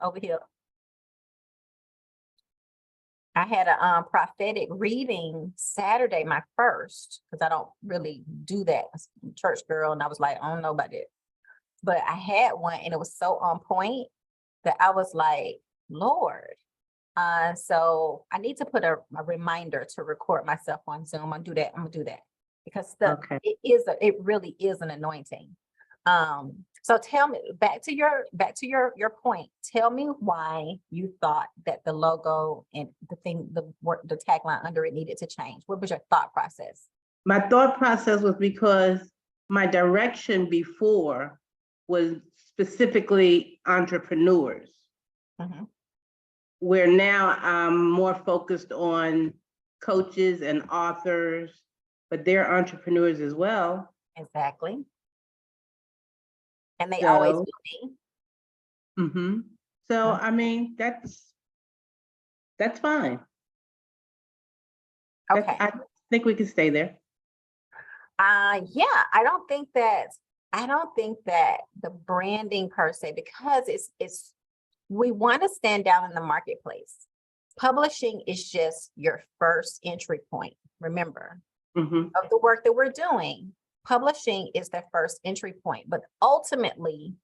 over here. I had a prophetic reading Saturday, my first, because I don't really do that. I'm a church girl, and I was like, I don't know about it. But I had one, and it was so on point that I was like, Lord. So I need to put a reminder to record myself on Zoom. I'm gonna do that because Okay. it really is an anointing. So tell me, back to your point. Tell me why you thought that the logo and the tagline under it needed to change. What was your thought process? My thought process was because my direction before was specifically entrepreneurs, Mhm. where now I'm more focused on coaches and authors, but they're entrepreneurs as well. Exactly. And they always So, will be. mhm. So Mhm. I mean, that's fine. Okay. I think we can stay there. Yeah, I don't think that the branding per se, because it's we want to stand out in the marketplace. Publishing is just your first entry point. Remember, Mhm. of the work that we're doing, publishing is the first entry point. But ultimately,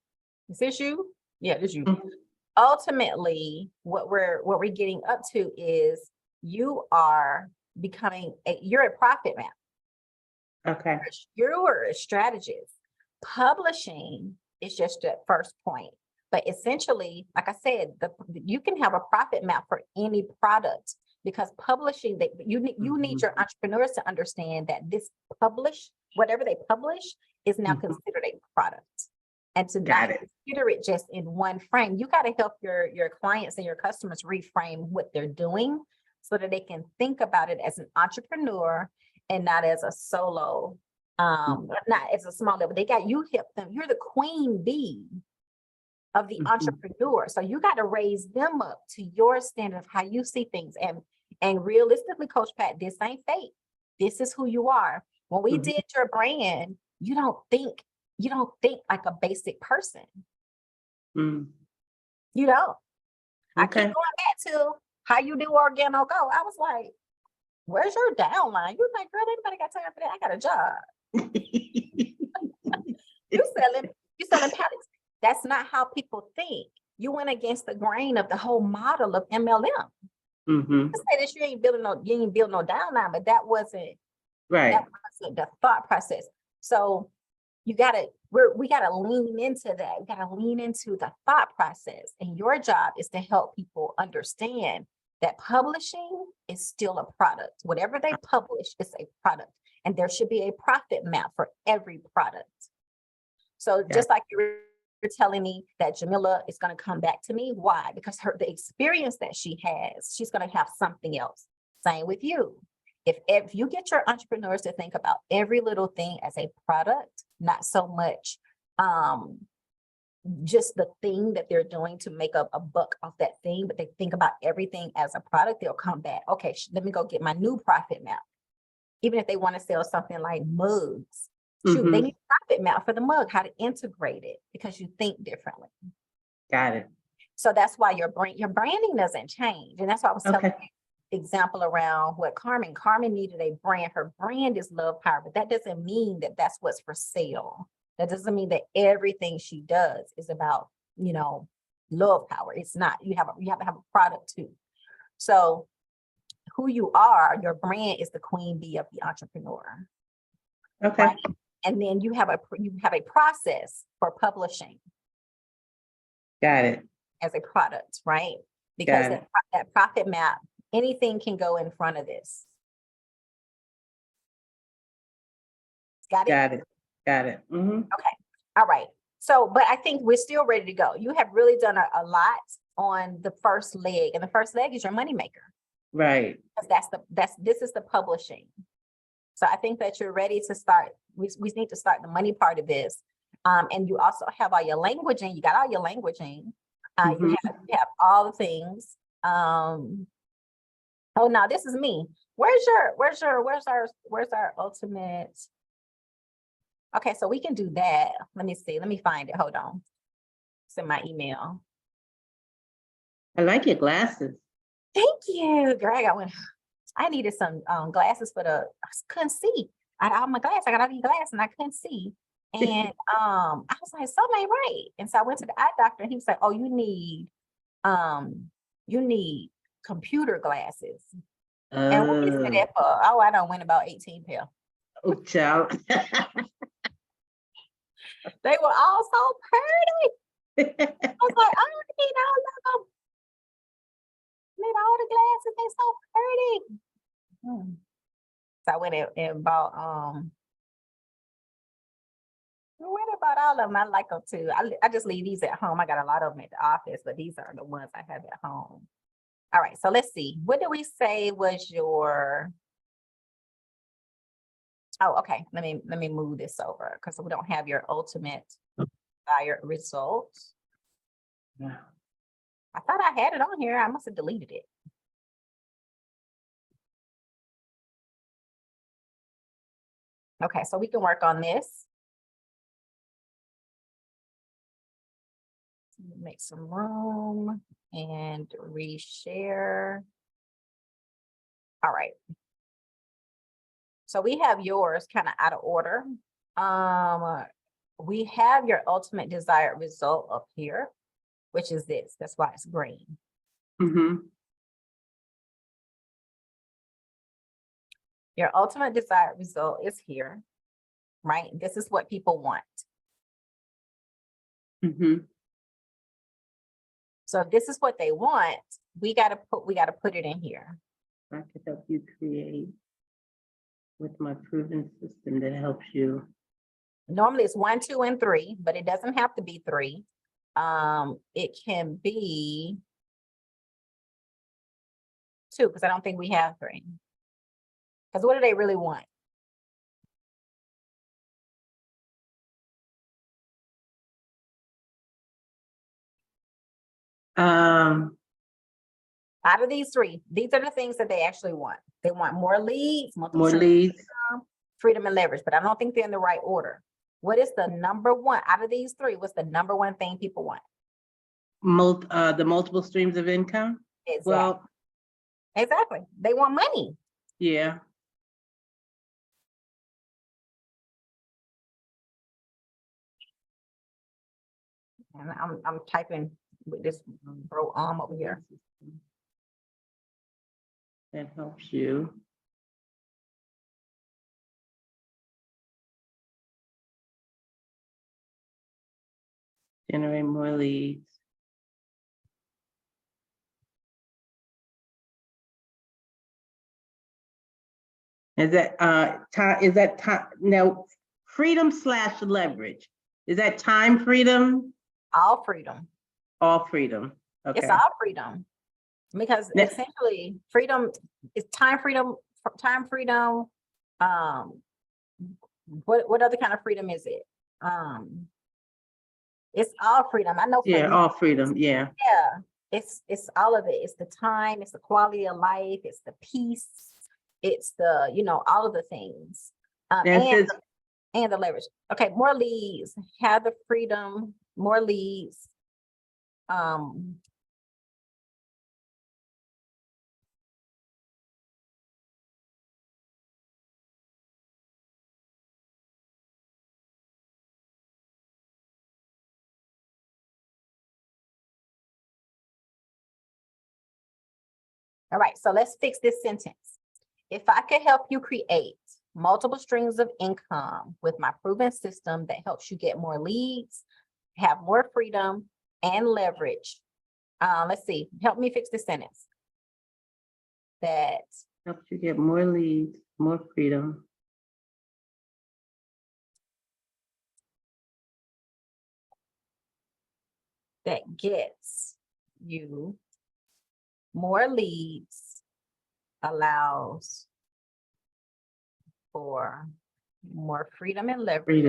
is this you? Yeah, this you. Mhm. Ultimately, what we're getting up to is you are you're a profit man. Okay. You're a strategist. Publishing is just the first point. But essentially, like I said, you can have a profit map for any product because publishing that you need Mhm. your entrepreneurs to understand that whatever they publish is now Mhm. considered a product. And to Got not it. consider it just in one frame, you got to help your clients and your customers reframe what they're doing so that they can think about it as an entrepreneur and not as a solo, not as a small level. You help them. You're the queen bee of the Mhm. entrepreneur. So you got to raise them up to your standard of how you see things. And realistically, Coach Pat, this ain't fake. This is who you are. When we Mhm. did your brand, you don't think like a basic person. Mm. You don't. I keep Okay. going back to how you do Organo Go. I was like, where's your downline? You like, girl, anybody got time for that? I got a job. You selling, you selling pallets. That's not how people think. You went against the grain of the whole model of MLM. Mhm. To say that you ain't building no downline, but that wasn't Right. the thought process. So we gotta lean into that. We gotta lean into the thought process. And your job is to help people understand that publishing is still a product. Whatever they publish is a product. And there should be a profit map for every product. So Got just like you're telling me that Jamila is going to come back to me. Why? Because the experience that she has, she's going to have something else. Same with you. If you get your entrepreneurs to think about every little thing as a product, not so much just the thing that they're doing to make up a buck off that thing, but they think about everything as a product, they'll come back. Okay, let me go get my new profit map. Even if they want to sell something like mugs, shoot, they Mhm. need a profit map for the mug, how to integrate it because you think differently. Got it. So that's why your branding doesn't change. And that's why I was telling Okay. you example around what Carmen needed a brand. Her brand is Love Power, but that doesn't mean that that's what's for sale. That doesn't mean that everything she does is about, love power. It's not. You have to have a product too. So who you are, your brand is the queen bee of the entrepreneur, Okay. right? And then you have a process for publishing Got it. as a product, right? Because Got it. that profit map, anything can go in front of this. Got it? Got it. Got it. Mhm. Okay. All right. So, but I think we're still ready to go. You have really done a lot on the first leg, and the first leg is your moneymaker. Right. This is the publishing. So I think that you're ready to start. We need to start the money part of this. And you also have all your languaging. You got all your languaging. You Mhm. have all the things. Oh, now this is me. Where's our ultimate? Okay, so we can do that. Let me see. Let me find it. Hold on. It's in my email. I like your glasses. Thank you, Greg. I needed some glasses for couldn't see. I got all my glasses. I got all these glasses and I couldn't see. And I was like, something ain't right. And so I went to the eye doctor and he was like, oh, you need computer glasses. And what is that for? Oh, I don't win about 18 pair. Oh, child. They were all so pretty. I was like, I don't need all of them. Need all the glasses, they so pretty. So I went and bought I went and bought all of them. I like them too. I just leave these at home. I got a lot of them at the office, but these are the ones I have at home. All right, so let's see. What did we say was your? Oh, okay. Let me move this over because we don't have your ultimate desired results. Yeah. I thought I had it on here. I must have deleted it. Okay, so we can work on this. Make some room and reshare. All right. So we have yours kind of out of order. We have your ultimate desired result up here, which is this. That's why it's green. Mm-hmm. Your ultimate desired result is here, right? This is what people want. Mm-hmm. So if this is what they want, we gotta put it in here. I could help you create with my proven system that helps you. Normally it's 1, 2, and 3, but it doesn't have to be 3. It can be 2 because I don't think we have 3. Because what do they really want? Out of these 3, these are the things that they actually want. They want more leads, More leads. freedom and leverage, but I don't think they're in the right order. What is the number one out of these 3? What's the number one thing people want? The multiple streams of income. Exactly. Well, exactly. They want money. Yeah. And I'm typing with this bro arm over here. That helps you. Generate more leads. Is that time now? Freedom / leverage. Is that time freedom? All freedom. All freedom. Okay. It's all freedom. Because essentially freedom is time freedom, what other kind of freedom is it? It's all freedom. I know. Yeah, all freedom. Yeah. Yeah, it's all of it. It's the time, it's the quality of life, it's the peace, it's the, all of the things. And the leverage. Okay, more leads, have the freedom, more leads. All right, so let's fix this sentence. If I could help you create multiple streams of income with my proven system that helps you get more leads, have more freedom and leverage. Let's see, help me fix this sentence. That helps you get more leads, more freedom. That gets you more leads, allows for more freedom and leverage.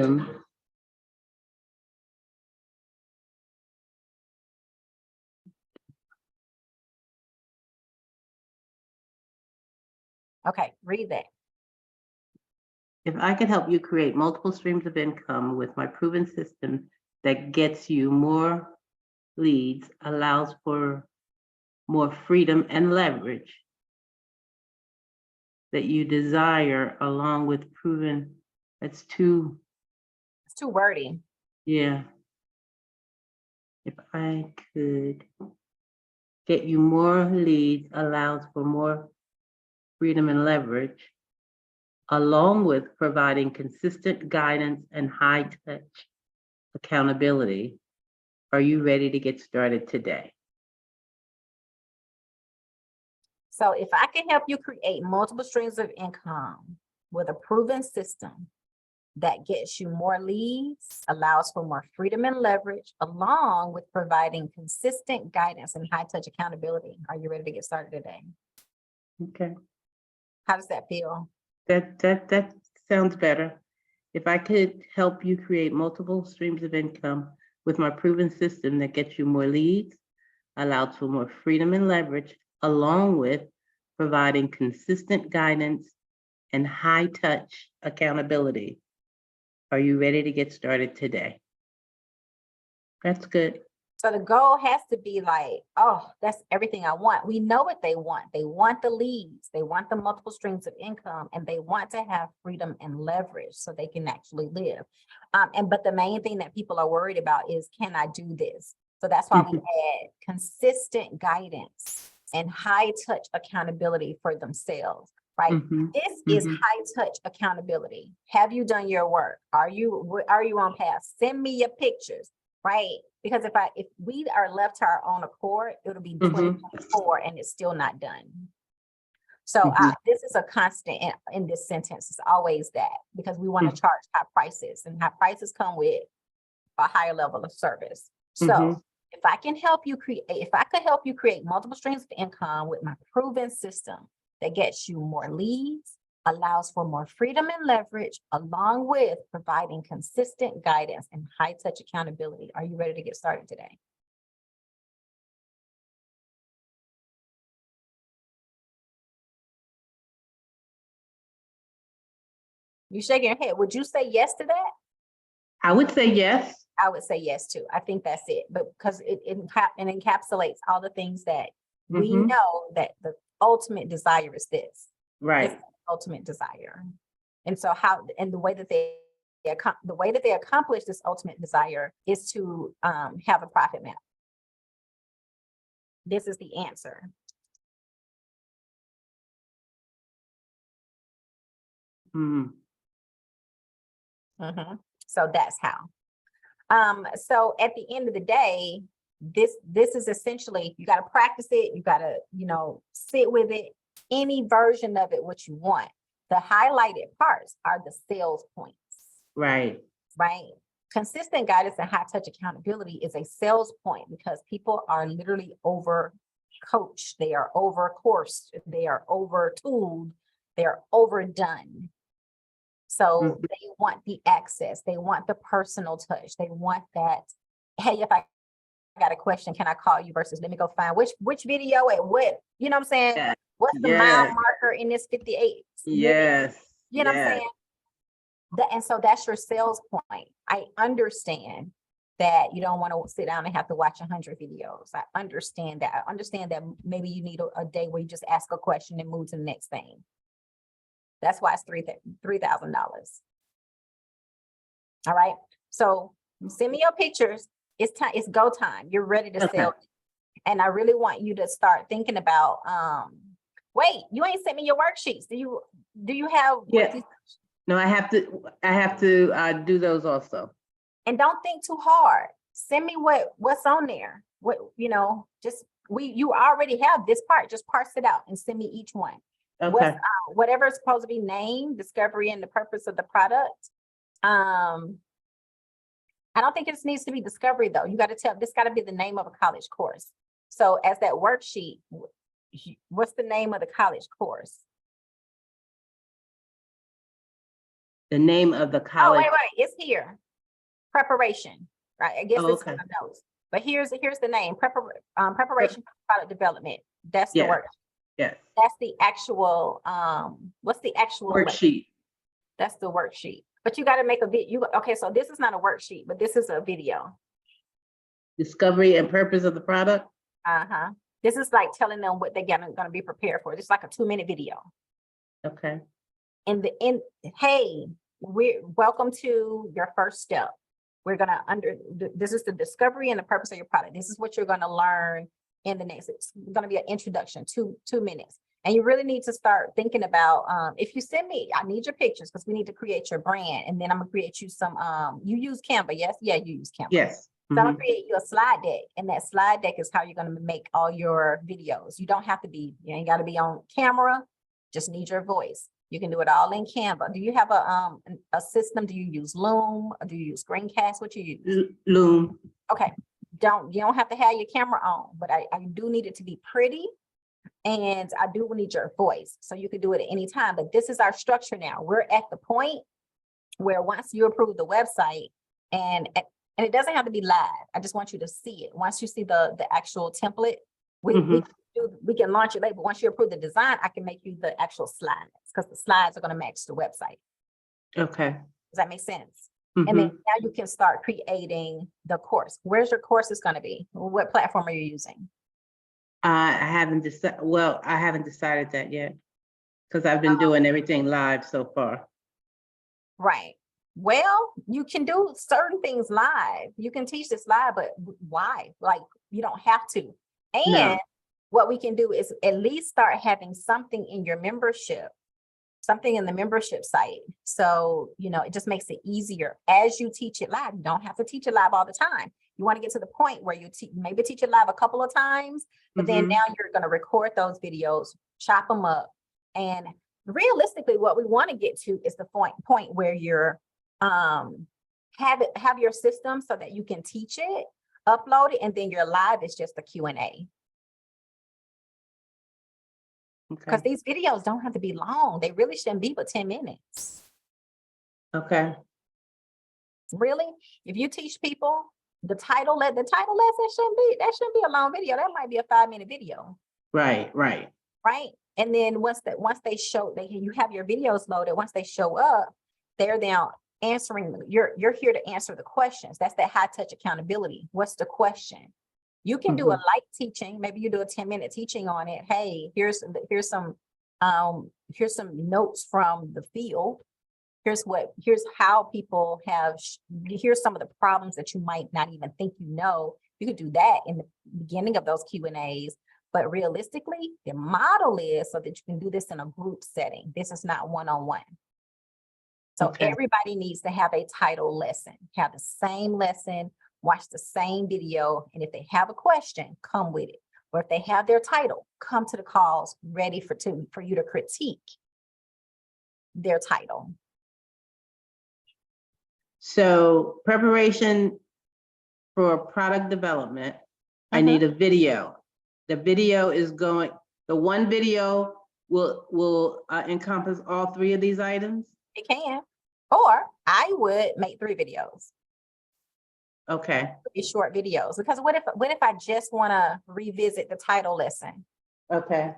Okay, read that. If I could help you create multiple streams of income with my proven system that gets you more leads, allows for more freedom and leverage that you desire, along with proven, that's too, It's too wordy. yeah. If I could get you more leads, allows for more freedom and leverage, along with providing consistent guidance and high touch accountability. Are you ready to get started today? So if I can help you create multiple streams of income with a proven system that gets you more leads, allows for more freedom and leverage, along with providing consistent guidance and high touch accountability. Are you ready to get started today? Okay, How does that feel? that sounds better. If I could help you create multiple streams of income with my proven system that gets you more leads, allows for more freedom and leverage, along with providing consistent guidance and high touch accountability. Are you ready to get started today? That's good. So the goal has to be like, oh, that's everything I want. We know what they want. They want the leads, they want the multiple streams of income, and they want to have freedom and leverage so they can actually live. But the main thing that people are worried about is, can I do this? So that's why we add consistent guidance and high touch accountability for themselves, right? Mhm, This is mhm. high touch accountability. Have you done your work? Are you on path? Send me your pictures, right? Because if we are left to our own accord, it'll be Mhm. 2024 and it's still not done. So Mhm. this is a constant in this sentence. It's always that, because we want to charge high prices, and high prices come with a higher level of service. So Mhm. if I could help you create multiple streams of income with my proven system that gets you more leads, allows for more freedom and leverage, along with providing consistent guidance and high touch accountability. Are you ready to get started today? You shaking your head. Would you say yes to that? I would say yes. I would say yes too. I think that's it, but because it encapsulates all the things that we Mhm. know that the ultimate desire is this. This is Right. the ultimate desire. And so the way that they accomplish this ultimate desire is to have a profit map. This is the answer. Mhm. Mhm. So that's how. So at the end of the day, this is essentially, you got to practice it, you got to, sit with it, any version of it, what you want. The highlighted parts are the sales points, Right. right? Consistent guidance and high touch accountability is a sales point because people are literally over coached, they are over coursed, they are over tooled, they're overdone. So Mhm. they want the access, they want the personal touch, they want that, hey, if I got a question, can I call you, versus let me go find which video at what, you know what I'm saying? Yes. What's the mile Yes. marker in this 58 minutes? Yes. You know what I'm Yes. saying? And so that's your sales point. I understand that you don't want to sit down and have to watch 100 videos. I understand that. I understand that maybe you need a day where you just ask a question and move to the next thing. That's why it's $3,000. All right. So send me your pictures. It's time. It's go time. You're ready to Okay. sell. And I really want you to start thinking about, wait, you ain't sent me your worksheets. Do you have what Yeah. these, No, I have to do those also. and don't think too hard. Send me what's on there. What, just you already have this part. Just parse it out and send me each one. Okay. Whatever is supposed to be named, discovery and the purpose of the product. I don't think it needs to be discovery though. You got to this got to be the name of a college course. So as that worksheet, what's the name of the college course? The name of the Oh, college. wait, it's here. Preparation, right? I guess Oh, this is okay. the notes. But here's the name, preparation for product development. That's the Yes. work. Yes. That's the actual, what's the actual Worksheet. That's the worksheet. But you got to make a video. Okay, so this is not a worksheet, but this is a video. Discovery and purpose of the product. Uh-huh. This is like telling them what they're gonna be prepared for. It's like a 2-minute video. Okay. Hey, we're welcome to your first step. We're gonna this is the discovery and the purpose of your product. This is what you're gonna learn in the next. It's gonna be an introduction, 2 minutes. And you really need to start thinking about, if you send me, I need your pictures because we need to create your brand. And then I'm gonna create you some, you use Canva, yes? Yeah, you use Canva. Yes. So I'm gonna create you a slide deck, and that slide deck is how you're gonna make all your videos. You don't have to be, you ain't gotta be on camera, just need your voice. You can do it all in Canva. Do you have a system? Do you use Loom or do you use Screencast? What you use? Loom. Okay, you don't have to have your camera on, but I do need it to be pretty, and I do need your voice, so you can do it at any time. But this is our structure now. We're at the point where once you approve the website, and it doesn't have to be live. I just want you to see it. Once you see the actual template, we can launch it later. But once you approve the design, I can make you the actual slides because the slides are going to match the website. Okay. Does that make sense? And then now you can start creating the course. Where's your course going to be? What platform are you using? I haven't decided. Well, I haven't decided that yet because I've been doing everything live so far. Right. Well, you can do certain things live. You can teach this live, but why? Like, you don't have to. And No. what we can do is at least start having something in your membership, something in the membership site. So, it just makes it easier as you teach it live. You don't have to teach it live all the time. You want to get to the point where you maybe teach it live a couple of times, but then now you're going to record those videos, chop them up. And realistically, what we want to get to is the point where you're have your system so that you can teach it, upload it, and then your live is just a Q&A. Because these videos don't have to be long. They really shouldn't be but 10 minutes. Okay. Really? If you teach people the title lesson shouldn't be a long video. That might be a 5-minute video. Right. Right. And then once you have your videos loaded, once they show up, they're now answering. You're here to answer the questions. That's that high touch accountability. What's the question? You can do a light teaching. Maybe you do a 10-minute teaching on it. Hey, here's some notes from the field. Here's how people here's some of the problems that you might not even think you know. You could do that in the beginning of those Q&As. But realistically, the model is so that you can do this in a group setting. This is not one-on-one. So everybody needs to have a title lesson, have the same lesson, watch the same video. And if they have a question, come with it. Or if they have their title, come to the calls ready for you to critique their title. So preparation for product development, I need a video. The video the one video will encompass all 3 of these items? It can. Or I would make 3 videos. Okay. Short videos. Because what if I just want to revisit the title lesson? Okay.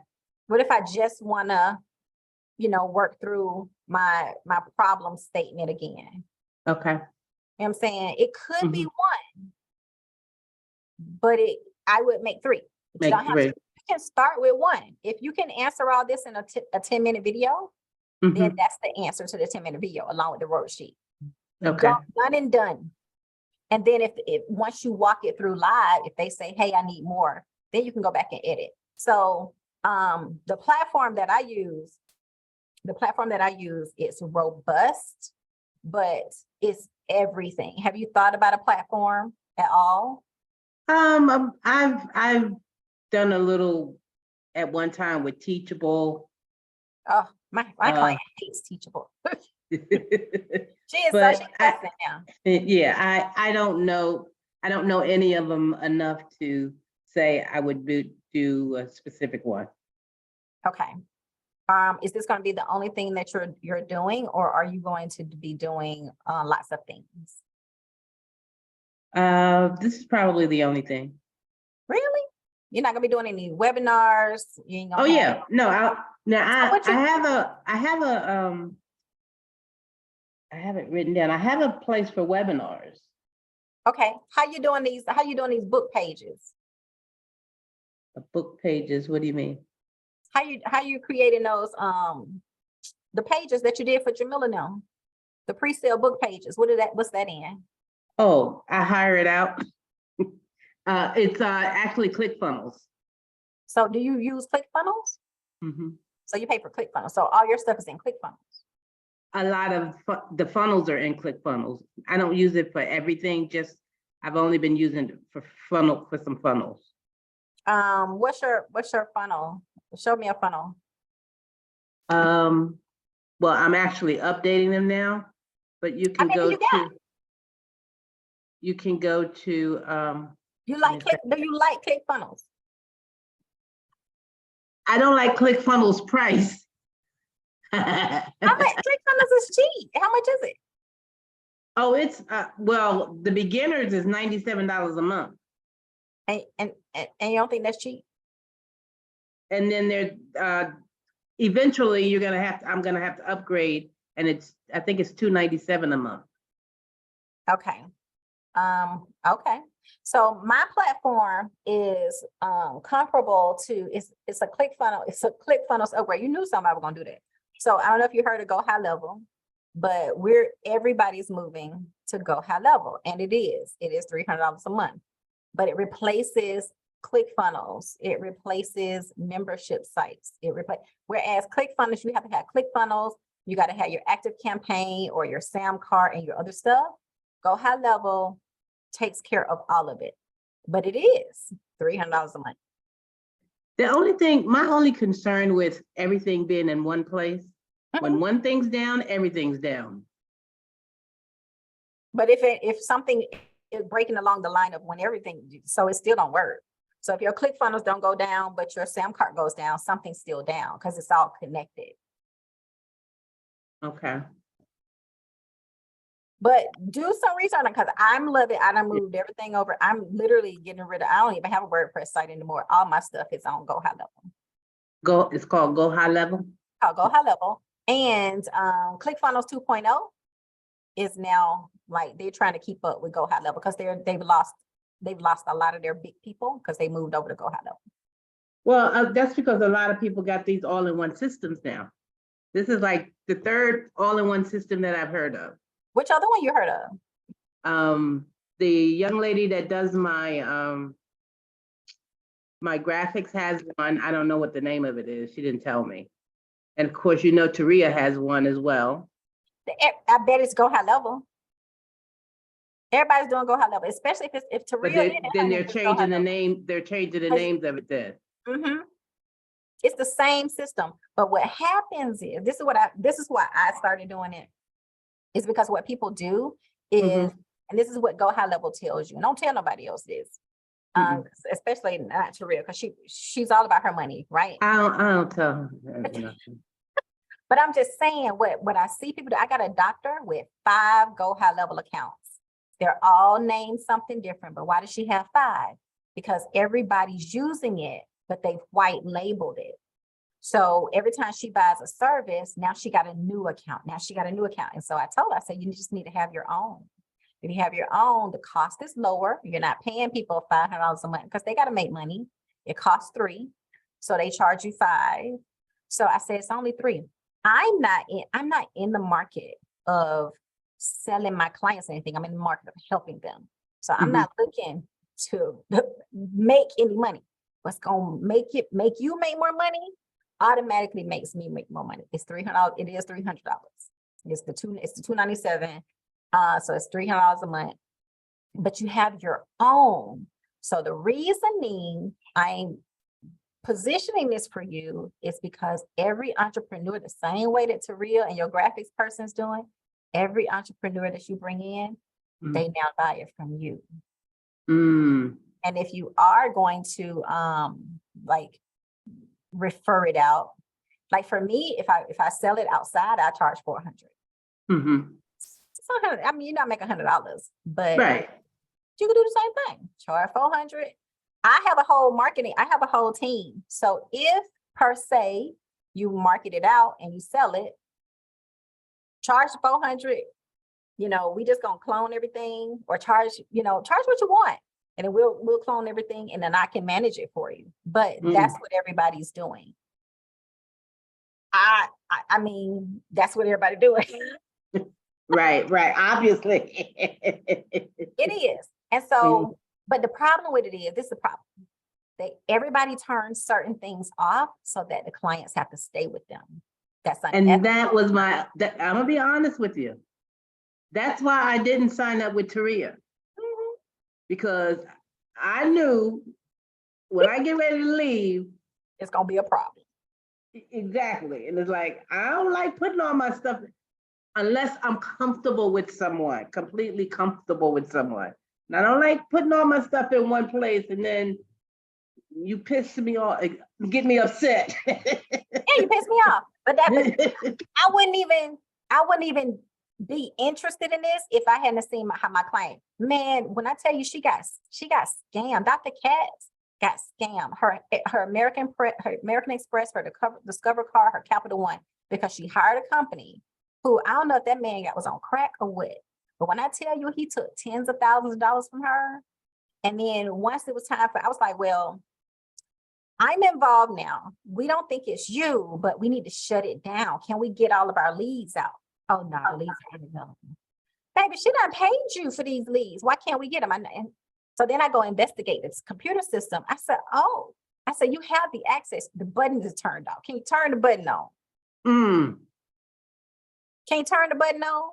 What if I just want to, work through my problem statement again? Okay. You know what I'm saying? It could be one, but I would make 3. Make 3. You can start with 1. If you can answer all this in a 10-minute video, then that's the answer to the 10-minute video along with the worksheet. Okay. Done and done. And then if once you walk it through live, if they say, hey, I need more, then you can go back and edit. So the platform that I use is robust, but it's everything. Have you thought about a platform at all? I've done a little at one time with Teachable. Oh, my client hates Teachable. She is such a person now. Yeah, I don't know any of them enough to say I would do a specific one. Okay. Is this going to be the only thing that you're doing, or are you going to be doing lots of things? This is probably the only thing. Really? You're not gonna be doing any webinars? You ain't gonna yeah. No, I have it written down. I have a place for webinars. Okay. How you doing these book pages? Book pages, what do you mean? How you creating those, the pages that you did for Jamila now? The pre-sale book pages, what's that in? Oh, I hire it out. It's actually ClickFunnels. So do you use ClickFunnels? Mhm. So you pay for ClickFunnels, so all your stuff is in ClickFunnels. A lot of the funnels are in ClickFunnels. I don't use it for everything, just I've only been using it for some funnels. What's your funnel? Show me a funnel. Well, I'm actually updating them now, but you How can many go you got? to, you can go to, You let me like do you like ClickFunnels? I don't like ClickFunnels price. How much ClickFunnels is cheap? How much is it? Oh, it's, well, the beginners is $97 a month. And you don't think that's cheap? And then there, eventually I'm gonna have to upgrade, and I think it's $297 a month. Okay. Okay. So my platform is comparable to it's a ClickFunnels upgrade. You knew somebody was gonna do that. So I don't know if you heard of Go High Level, but everybody's moving to Go High Level, and it is $300 a month, but it replaces ClickFunnels. It replaces membership sites. Whereas ClickFunnels, you have to have ClickFunnels, you got to have your active campaign or your SAM card and your other stuff. Go High Level takes care of all of it, but it is $300 a month. My only concern with everything being in one place, when one thing's down, everything's down. But if something is breaking along the line of when everything, so it still don't work. So if your ClickFunnels don't go down, but your SAM card goes down, something's still down because it's all connected. Okay. But do some research on it because I'm loving it. I done moved everything over. I'm literally getting rid of, I don't even have a WordPress site anymore. All my stuff is on Go High Level. It's called Go High Level? Called Go High Level. And ClickFunnels 2.0 is now like they're trying to keep up with Go High Level because they've lost a lot of their big people because they moved over to Go High Level. Well, that's because a lot of people got these all-in-one systems now. This is like the third all-in-one system that I've heard of. Which other one you heard of? The young lady that does my my graphics has one. I don't know what the name of it is. She didn't tell me. And of course, Taria has one as well. I bet it's Go High Level. Everybody's doing Go High Level, especially if Taria. Then they're changing the name. They're changing the names of it then. It's the same system, but what happens is this is why I started doing it. Is because what people do is, and this is what Go High Level tells you. Don't tell nobody else this, especially not Taria, because she's all about her money, right? I don't tell her. But I'm just saying what I see people do. I got a doctor with 5 Go High Level accounts. They're all named something different, but why does she have 5? Because everybody's using it, but they've white labeled it. So every time she buys a service, now she got a new account. And so I told her, I said, you just need to have your own. If you have your own, the cost is lower. You're not paying people $500 a month because they got to make money. It costs $3. So they charge you $5. So I said, it's only $3. I'm not in the market of selling my clients anything. I'm in the market of helping them. So I'm not looking to make any money. What's going to make you make more money automatically makes me make more money. It's $300. It is $300. It's the $297. So it's $300 a month, but you have your own. So the reasoning I'm positioning this for you is because every entrepreneur, the same way that Taria and your graphics person's doing, every entrepreneur that you bring in, they now buy it from you. And if you are going to like refer it out, like for me, if I sell it outside, I charge $400. I mean, you're not making $100, but right. You can do the same thing. Charge $400. I have a whole team. So if per se you market it out and you sell it, charge $400. We just gonna clone everything or charge what you want. and then we'll clone everything and then I can manage it for you. But that's what everybody's doing. I mean, that's what everybody doing. Right, obviously. It is. And so, but the problem with it is, this is the problem. Everybody turns certain things off so that the clients have to stay with them. That's unethical. And that was I'm gonna be honest with you. That's why I didn't sign up with Taria. Because I knew when I get ready to leave, it's gonna be a problem. Exactly. And it's like, I don't like putting all my stuff unless I'm comfortable with someone, completely comfortable with someone. And I don't like putting all my stuff in one place and then you piss me off, get me upset. Yeah, you piss me off. But I wouldn't even be interested in this if I hadn't seen how my client, man, when I tell you she got scammed, Dr. Katz got scammed. Her American Express, her Discover card, her Capital One, because she hired a company who, I don't know if that man was on crack or what. But when I tell you he took tens of thousands of dollars from her, and then once it was time I was like, well, I'm involved now. We don't think it's you, but we need to shut it down. Can we get all of our leads out? Oh, no, the leads are available. Baby, she done paid you for these leads. Why can't we get them? And so then I go investigate this computer system. I said, you have the access. The button is turned off. Can you turn the button on? Can you turn the button on?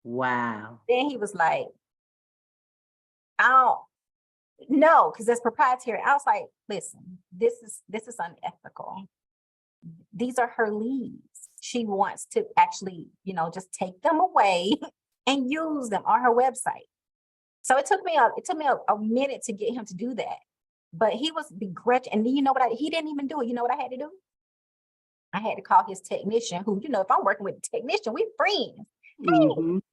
Wow. Then he was like, no, because that's proprietary. I was like, listen, this is unethical. These are her leads. She wants to actually, just take them away and use them on her website. So it took me a minute to get him to do that. But he was begrudging. And you know what? He didn't even do it. You know what I had to do? I had to call his technician who, if I'm working with a technician, we friends. Hey,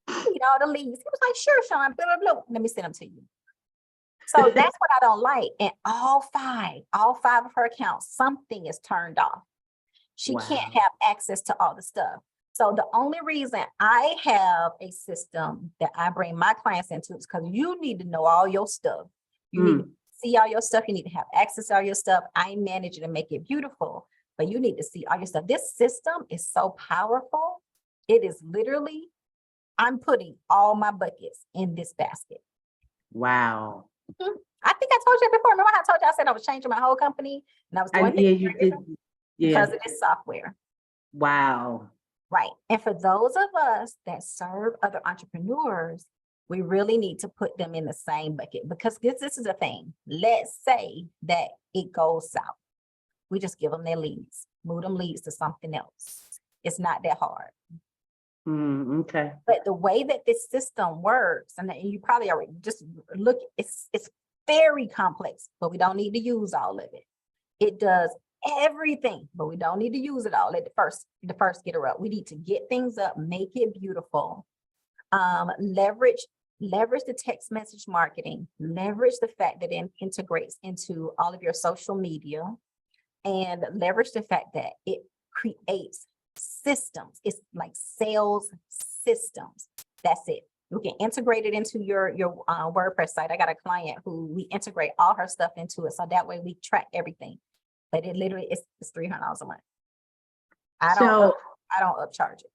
I need all the leads. He was like, sure, Sean, blah, blah, blah. Let me send them to you. So that's what I don't like. And all five of her accounts, something is turned off. She can't have access to all the stuff. So the only reason I have a system that I bring my clients into is because you need to know all your stuff. You need to see all your stuff. You need to have access to all your stuff. I manage it and make it beautiful, but you need to see all your stuff. This system is so powerful. It is literally, I'm putting all my buckets in this basket. Wow. I think I told you before. Remember how I told you I said I was changing my whole company and I was doing things because of this software. Wow. Right. And for those of us that serve other entrepreneurs, we really need to put them in the same bucket because this is the thing. Let's say that it goes south. We just give them their leads, move them leads to something else. It's not that hard. Okay. But the way that this system works, and you probably already just look, it's very complex, but we don't need to use all of it. It does everything, but we don't need to use it all at the first get her up. We need to get things up, make it beautiful, leverage the text message marketing, leverage the fact that it integrates into all of your social media, and leverage the fact that it creates systems. It's like sales systems. That's it. You can integrate it into your WordPress site. I got a client who we integrate all her stuff into it. So that way we track everything. But it literally is $300 a month. I don't upcharge it.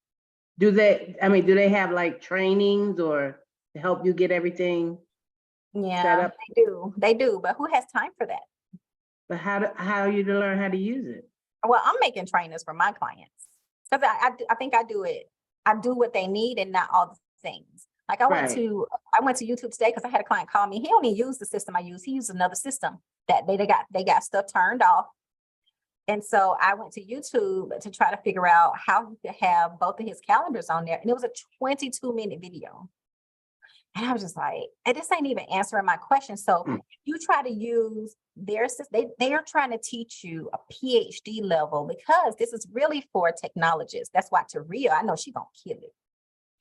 Do they have like trainings or to help you get everything set up? They do. But who has time for that? But how are you to learn how to use it? Well, I'm making trainers for my clients because I think I do it. I do what they need and not all the things. Like I went to YouTube today because I had a client call me. He only used the system I use. He used another system that they got stuff turned off. And so I went to YouTube to try to figure out how he could have both of his calendars on there. And it was a 22-minute video. And I was just like, this ain't even answering my question. So you try to use their system, they are trying to teach you a PhD level because this is really for technologists. That's why Taria, I know she's gonna kill it.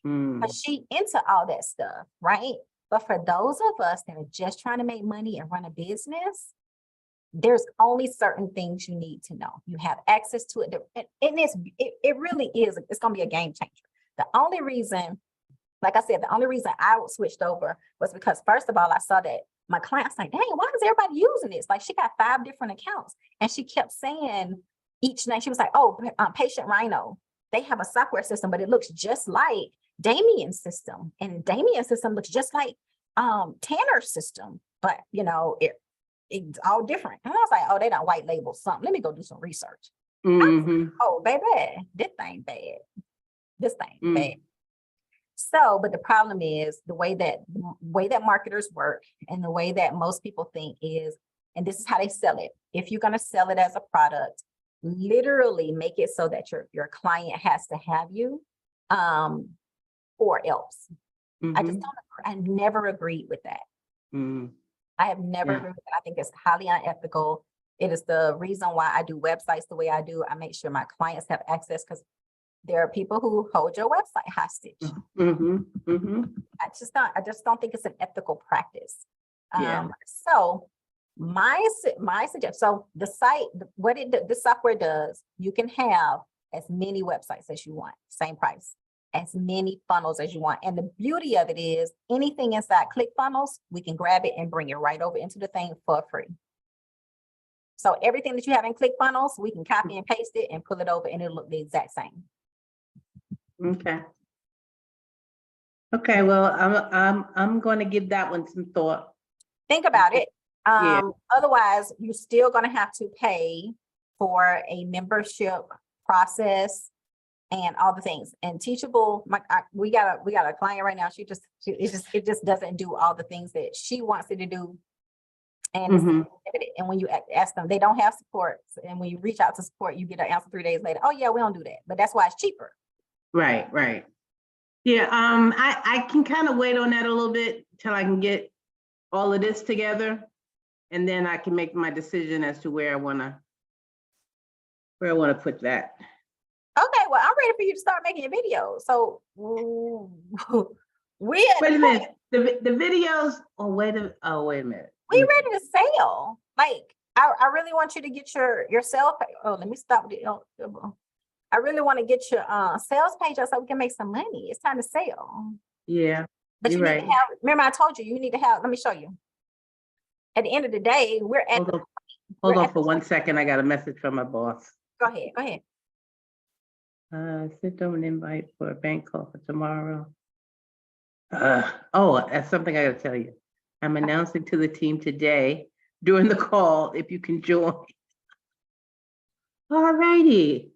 But she into all that stuff, right? But for those of us that are just trying to make money and run a business, there's only certain things you need to know. You have access to it. And it really is, it's gonna be a game changer. The only reason, like I said, the only reason I switched over was because first of all, I saw that my client's like, dang, why is everybody using this? Like she got 5 different accounts and she kept saying each name. She was like, oh, Patient Rhino. They have a software system, but it looks just like Damien's system. And Damien's system looks just like Tanner's system. But, you know, it's all different. And I was like, oh, they don't white label something. Let me go do some research. Oh, baby, this thing bad. This thing bad. So, but the problem is the way that marketers work and the way that most people think is, and this is how they sell it. If you're going to sell it as a product, literally make it so that your client has to have you, or else. I never agreed with that. I have never agreed with that. I think it's highly unethical. It is the reason why I do websites the way I do. I make sure my clients have access because there are people who hold your website hostage. I just don't think it's an ethical practice. So my suggestion, so the site, the software does, you can have as many websites as you want, same price, as many funnels as you want. And the beauty of it is anything inside ClickFunnels, we can grab it and bring it right over into the thing for free. So everything that you have in ClickFunnels, we can copy and paste it and pull it over and it'll look the exact same. Okay, well, I'm going to give that one some thought. Think about it. Otherwise, you're still going to have to pay for a membership process and all the things. And Teachable, we got a client right now. It just doesn't do all the things that she wants it to do. And and when you ask them, they don't have support. And when you reach out to support, you get an answer 3 days later. Oh yeah, we don't do that. But that's why it's cheaper. Right. Yeah, I can kind of wait on that a little bit till I can get all of this together, and then I can make my decision as to where I want to put that. Okay, well, I'm ready for you to start making your videos. So wait a minute. The videos. Wait a minute. We ready to sell. Like I really want you to get your sales page. Oh, let me stop. I really want to get your sales page up so we can make some money. It's time to sell. Yeah. But you need to have, remember I told you, you need to have, let me show you. At the end of the day, we're at Hold on for 1 second. I got a message from my boss. Go ahead. Sent them an invite for a bank call for tomorrow. That's something I got to tell you. I'm announcing to the team today during the call if you can join. All righty.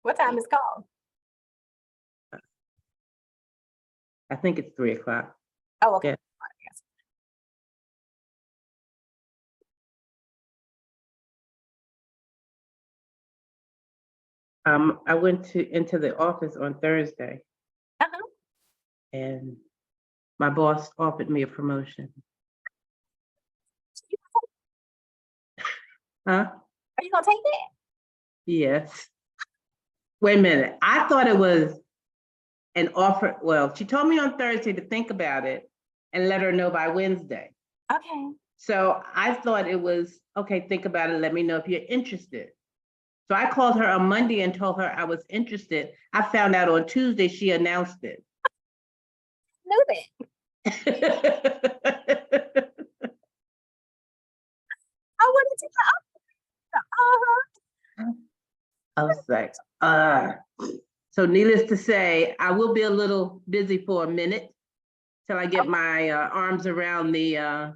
What time is called? I think it's 3 o'clock. Oh, okay. Yeah. I went into the office on Thursday, and my boss offered me a promotion. Huh? Are you gonna take that? Yes. Wait a minute. I thought it was an offer. Well, she told me on Thursday to think about it and let her know by Wednesday. Okay. So I thought it was, okay, think about it. Let me know if you're interested. So I called her on Monday and told her I was interested. I found out on Tuesday she announced it. Knew that. I wanted to I was like, so needless to say, I will be a little busy for a minute till I get my arms around the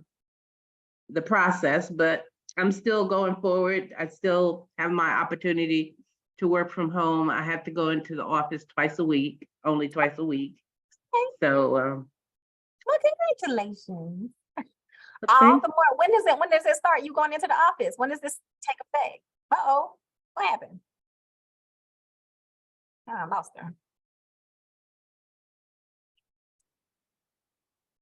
process, but I'm still going forward. I still have my opportunity to work from home. I have to go into the office only twice a week. Okay. So, well, congratulations. All the more. When does it start? You going into the office? When does this take effect? What happened? Oh, I lost her.